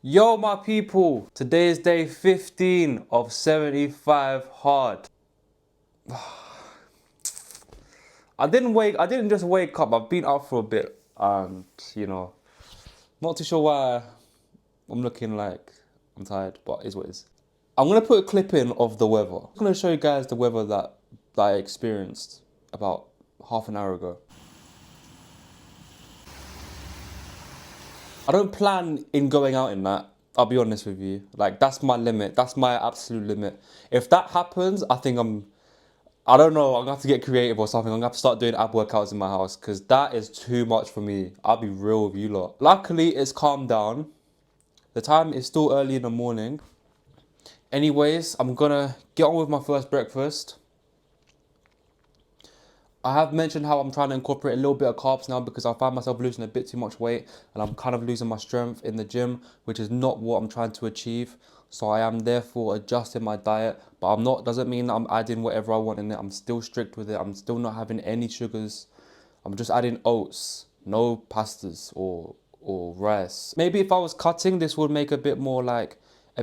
Yo, my people, today is day 15 of 75 hard. I didn't just wake up, I've been up for a bit and, not too sure why I'm looking like I'm tired, but it is what it is. I'm gonna put a clip in of the weather. I'm gonna show you guys the weather that I experienced about half an hour ago. I don't plan in going out in that. I'll be honest with you. Like, that's my limit. That's my absolute limit. If that happens, I don't know, I'm gonna have to get creative or something. I'm gonna have to start doing ab workouts in my house because that is too much for me. I'll be real with you lot. Luckily, it's calmed down. The time is still early in the morning. Anyways, I'm gonna get on with my first breakfast. I have mentioned how I'm trying to incorporate a little bit of carbs now because I find myself losing a bit too much weight and I'm kind of losing my strength in the gym, which is not what I'm trying to achieve. So I am therefore adjusting my diet, but I'm not, doesn't mean that I'm adding whatever I want in it. I'm still strict with it. I'm still not having any sugars. I'm just adding oats, no pastas or rice. Maybe if I was cutting, this would make a bit more, I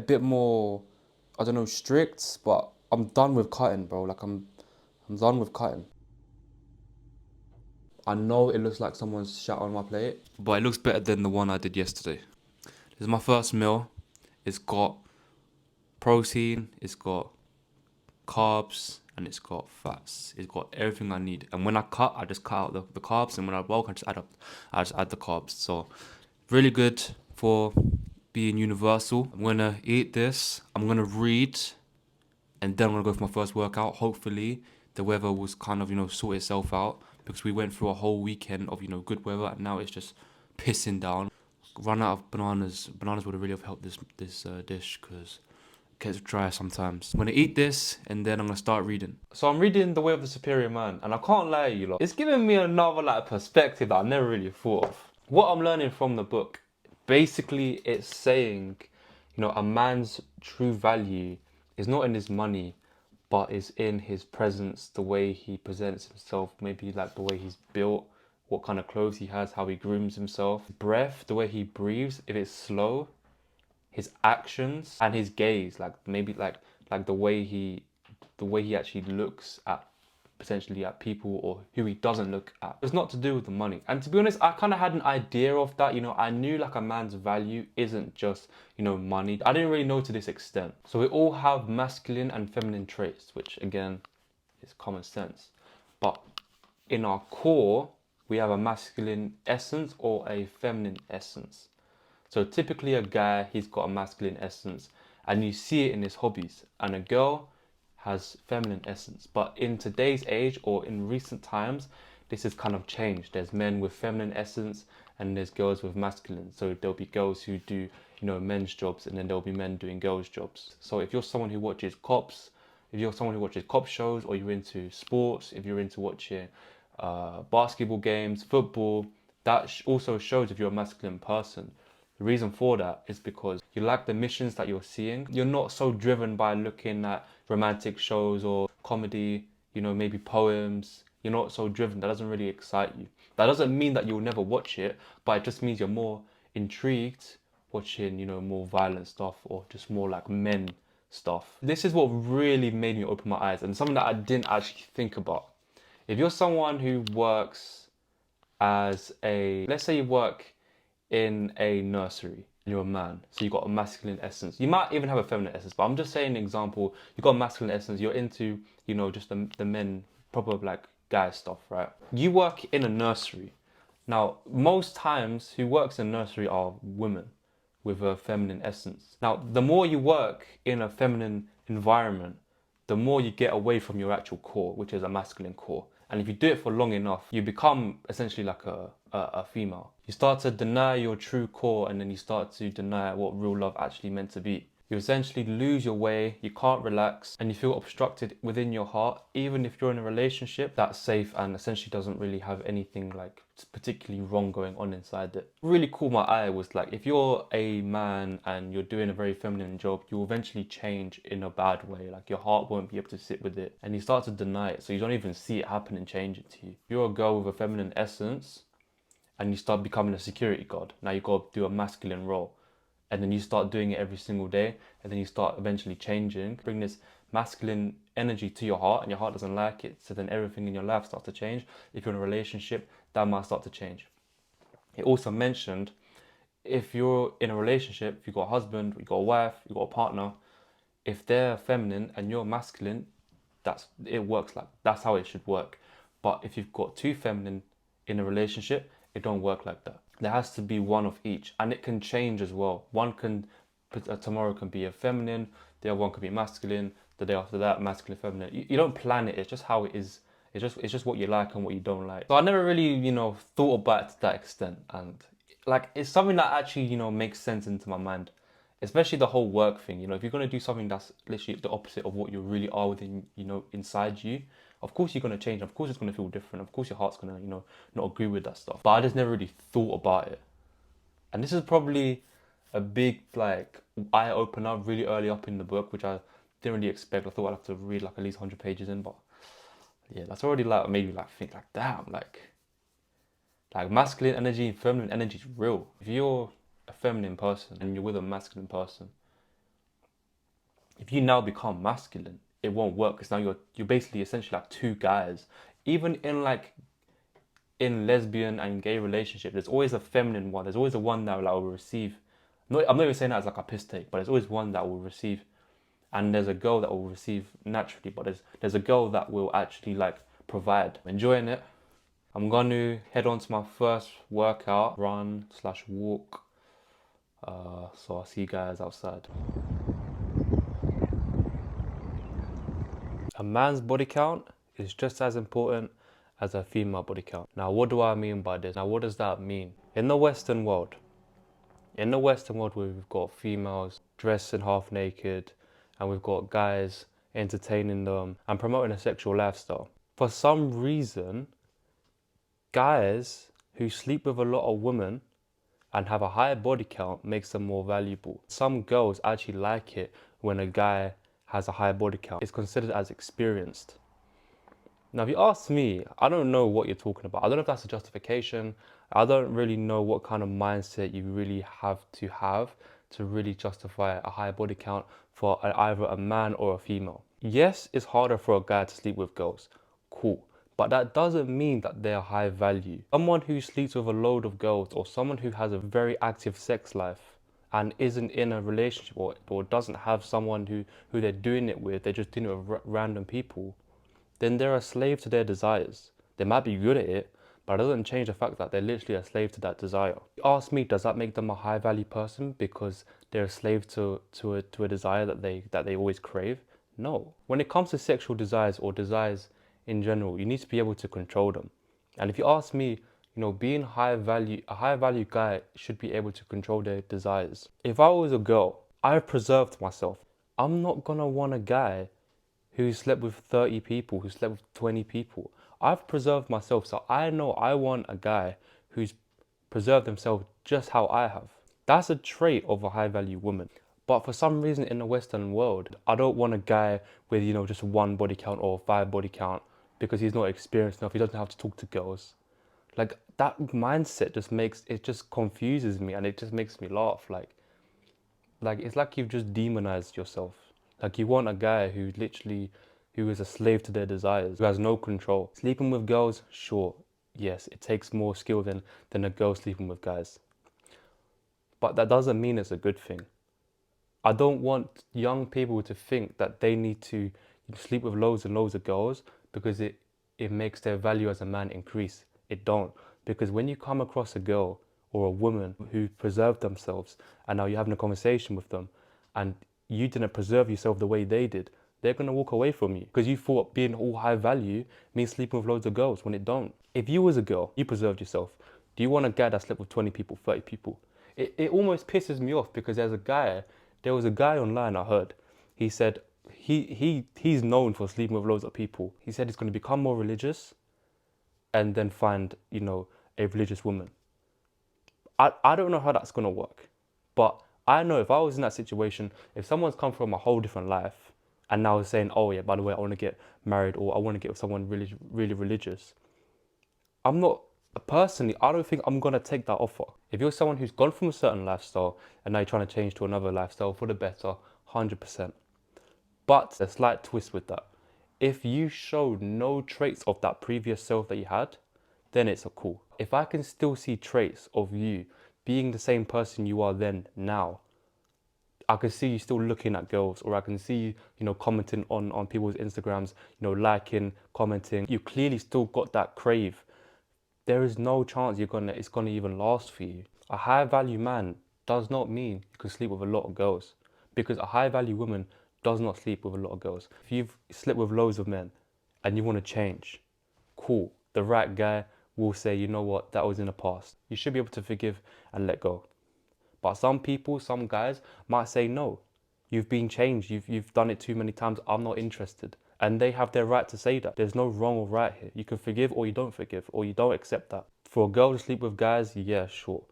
don't know, strict, but I'm done with cutting, bro. I'm done with cutting. I know it looks like someone's shat on my plate, but it looks better than the one I did yesterday. This is my first meal. It's got protein, it's got carbs, and it's got fats. It's got everything I need. And when I cut, I just cut out the carbs, and when I bulk, I just add the carbs. So really good for being universal. I'm gonna eat this. I'm gonna read, and then I'm gonna go for my first workout. Hopefully, the weather was kind of sort itself out because we went through a whole weekend of good weather, and now it's just pissing down. Run out of bananas. Bananas would have really have helped this dish because it gets dry sometimes. I'm gonna eat this, and then I'm gonna start reading. So I'm reading The Way of the Superior Man, and I can't lie to you lot, it's giving me another perspective that I never really thought of. What I'm learning from the book, basically, it's saying, a man's true value is not in his money, but is in his presence, the way he presents himself, maybe like the way he's built, what kind of clothes he has, how he grooms himself, breath, the way he breathes, if it's slow, his actions and his gaze, like maybe like the way he actually looks at potentially at people or who he doesn't look at. It's not to do with the money. And to be honest, I kind of had an idea of that. I knew like a man's value isn't just, money. I didn't really know to this extent. So we all have masculine and feminine traits, which again is common sense. But in our core, we have a masculine essence or a feminine essence. So typically a guy, he's got a masculine essence and you see it in his hobbies. And a girl has feminine essence. But in today's age or in recent times, this has kind of changed. There's men with feminine essence and there's girls with masculine. So there'll be girls who do, men's jobs and then there'll be men doing girls' jobs. So if you're someone who watches cops, if you're someone who watches cop shows or you're into sports, if you're into watching basketball games, football, that also shows if you're a masculine person. The reason for that is because you like the missions that you're seeing. You're not so driven by looking at romantic shows or comedy, maybe poems. You're not so driven. That doesn't really excite you. That doesn't mean that you'll never watch it, but it just means you're more intrigued watching, more violent stuff or just more like men stuff. This is what really made me open my eyes and something that I didn't actually think about. If you're someone who works as let's say you work in a nursery and you're a man, so you've got a masculine essence. You might even have a feminine essence, but I'm just saying an example. You've got a masculine essence, you're into, just the men, proper like guy stuff, right? You work in a nursery. Now, most times who works in a nursery are women with a feminine essence. Now, the more you work in a feminine environment, the more you get away from your actual core, which is a masculine core. And if you do it for long enough, you become essentially like a female. You start to deny your true core and then you start to deny what real love actually meant to be. You essentially lose your way, you can't relax, and you feel obstructed within your heart, even if you're in a relationship that's safe and essentially doesn't really have anything like particularly wrong going on inside it. Really caught my eye was like, if you're a man and you're doing a very feminine job, you'll eventually change in a bad way. Like your heart won't be able to sit with it and you start to deny it, so you don't even see it happen and change it to you. If you're a girl with a feminine essence and you start becoming a security guard, now you got to do a masculine role. and then you start doing it every single day, and then you start eventually changing, bring this masculine energy to your heart, and your heart doesn't like it, so then everything in your life starts to change. If you're in a relationship, that might start to change. It also mentioned, if you're in a relationship, if you've got a husband, you've got a wife, you've got a partner, if they're feminine and you're masculine, it works like that's how it should work. But if you've got two feminine in a relationship, it don't work like that. There has to be one of each, and it can change as well. One can tomorrow can be a feminine, the other one could be masculine, the day after that masculine, feminine. You don't plan it. It's just how it is. It's just what you like and what you don't like. So I never really thought about it to that extent, and like it's something that actually makes sense into my mind, especially the whole work thing. If you're gonna do something that's literally the opposite of what you really are within inside you, of course you're gonna change. Of course it's gonna feel different. Of course your heart's gonna not agree with that stuff. But I just never really thought about it, and this is probably a big like eye opener really early up in the book, which I didn't really expect. I thought I'd have to read like at least 100 pages in, but yeah, that's already like made me like think like damn, like masculine energy and feminine energy is real. If you're a feminine person and you're with a masculine person, if you now become masculine, it won't work because now you're basically essentially like two guys. Even in lesbian and gay relationship, there's always a feminine one. There's always a one that will receive. I'm not even saying that as like a piss take, but there's always one that will receive, and there's a girl that will receive naturally. But there's a girl that will actually like provide. I'm enjoying it. I'm going to head on to my first workout, run/walk. So I'll see you guys outside. A man's body count is just as important as a female body count. Now, what do I mean by this? Now, what does that mean? In the Western world, where we've got females dressing half naked, and we've got guys entertaining them and promoting a sexual lifestyle. For some reason, guys who sleep with a lot of women and have a higher body count makes them more valuable. Some girls actually like it when a guy has a higher body count. It's considered as experienced. Now, if you ask me, I don't know what you're talking about. I don't know if that's a justification. I don't really know what kind of mindset you really have to really justify a high body count for either a man or a female. Yes, it's harder for a guy to sleep with girls. Cool. But that doesn't mean that they're high value. Someone who sleeps with a load of girls, or someone who has a very active sex life and isn't in a relationship, or doesn't have someone who they're doing it with, they're just doing it with random people, then they're a slave to their desires. They might be good at it, but it doesn't change the fact that they're literally a slave to that desire. You ask me, does that make them a high value person because they're a slave to a desire that they always crave? No. When it comes to sexual desires or desires in general, you need to be able to control them. And if you ask me, being a high value guy should be able to control their desires. If I was a girl, I've preserved myself. I'm not gonna want a guy who slept with 30 people, who slept with 20 people. I've preserved myself, so I know I want a guy who's preserved himself just how I have. That's a trait of a high value woman. But for some reason in the Western world, I don't want a guy with, just one body count or 5 body count because he's not experienced enough. He doesn't have to talk to girls. Like that mindset just confuses me, and it just makes me laugh. Like it's like you've just demonized yourself. Like you want a guy who is a slave to their desires, who has no control. Sleeping with girls, sure, yes, it takes more skill than a girl sleeping with guys. But that doesn't mean it's a good thing. I don't want young people to think that they need to sleep with loads and loads of girls because it makes their value as a man increase. It don't. Because when you come across a girl or a woman who preserved themselves, and now you're having a conversation with them, and you didn't preserve yourself the way they did, they're going to walk away from you because you thought being all high value means sleeping with loads of girls, when it don't. If you was a girl, you preserved yourself, do you want a guy that slept with 20 people, 30 people? It almost pisses me off because there was a guy online I heard. He said he's known for sleeping with loads of people. He said he's going to become more religious and then find, a religious woman. I don't know how that's going to work, but I know if I was in that situation, if someone's come from a whole different life and now is saying, oh yeah, by the way, I want to get married or I want to get with someone really, really religious, I'm not Personally, I don't think I'm gonna take that offer. If you're someone who's gone from a certain lifestyle and now you're trying to change to another lifestyle for the better, 100%. But a slight twist with that. If you show no traits of that previous self that you had, then it's a cool. If I can still see traits of you being the same person you are then now, I can see you still looking at girls, or I can see you, commenting on people's Instagrams, liking, commenting. You clearly still got that crave. There is no chance it's gonna even last for you. A high value man does not mean you can sleep with a lot of girls, because a high value woman does not sleep with a lot of girls. If you've slept with loads of men and you want to change, cool. The right guy will say, you know what, that was in the past. You should be able to forgive and let go. But some people, some guys might say, no, you've been changed. You've done it too many times. I'm not interested. And they have their right to say that. There's no wrong or right here. You can forgive or you don't forgive, or you don't accept that. For a girl to sleep with guys, yeah, sure.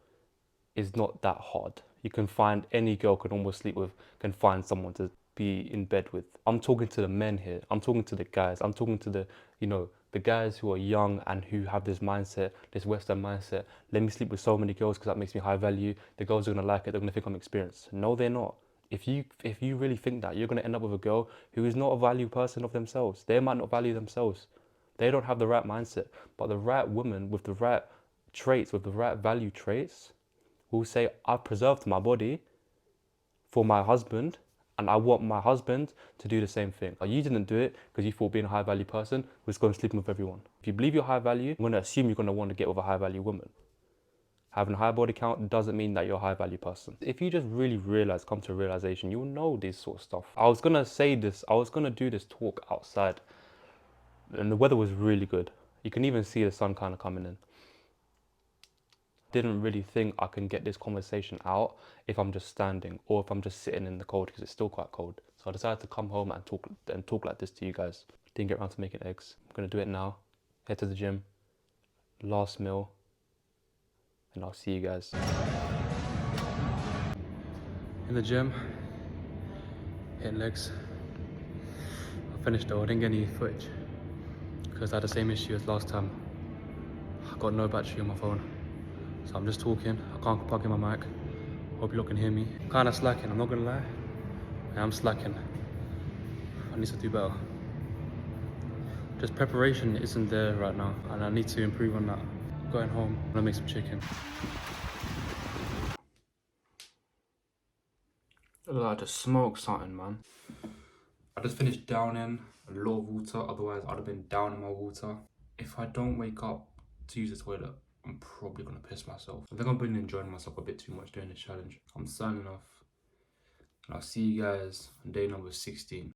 It's not that hard. You can find, any girl can almost sleep with, can find someone to be in bed with. I'm talking to the men here. I'm talking to the guys. I'm talking to the guys who are young and who have this mindset, this Western mindset. Let me sleep with so many girls because that makes me high value. The girls are gonna like it. They're gonna think I'm experienced. No, they're not. If you really think that, you're gonna end up with a girl who is not a value person of themselves. They might not value themselves. They don't have the right mindset. But the right woman with the right traits, with the right value traits, will say, I've preserved my body for my husband, and I want my husband to do the same thing. Like, you didn't do it because you thought being a high value person was going to sleep with everyone. If you believe you're high value, I'm going to assume you're going to want to get with a high value woman. Having a high body count doesn't mean that you're a high value person. If you just really come to a realization, you'll know this sort of stuff. I was going to do this talk outside, and the weather was really good. You can even see the sun kind of coming in. Didn't really think I can get this conversation out if I'm just standing or if I'm just sitting in the cold, because it's still quite cold. So I decided to come home and talk like this to you guys. Didn't get around to making eggs. I'm gonna do it now. Head to the gym, last meal, and I'll see you guys in the gym. Hitting legs. I finished though. I didn't get any footage because I had the same issue as last time. I got no battery on my phone, so I'm just talking. I can't plug in my mic. Hope you lot can hear me. I'm kind of slacking, I'm not gonna lie. I am slacking. I need to do better. Just preparation isn't there right now, and I need to improve on that. Going home, I'm gonna make some chicken. Look like I just smoked something, man. I just finished downing a lot of water, otherwise I'd have been downing my water. If I don't wake up to use the toilet, I'm probably gonna piss myself. I think I've been enjoying myself a bit too much doing this challenge. I'm signing off, and I'll see you guys on day number 16.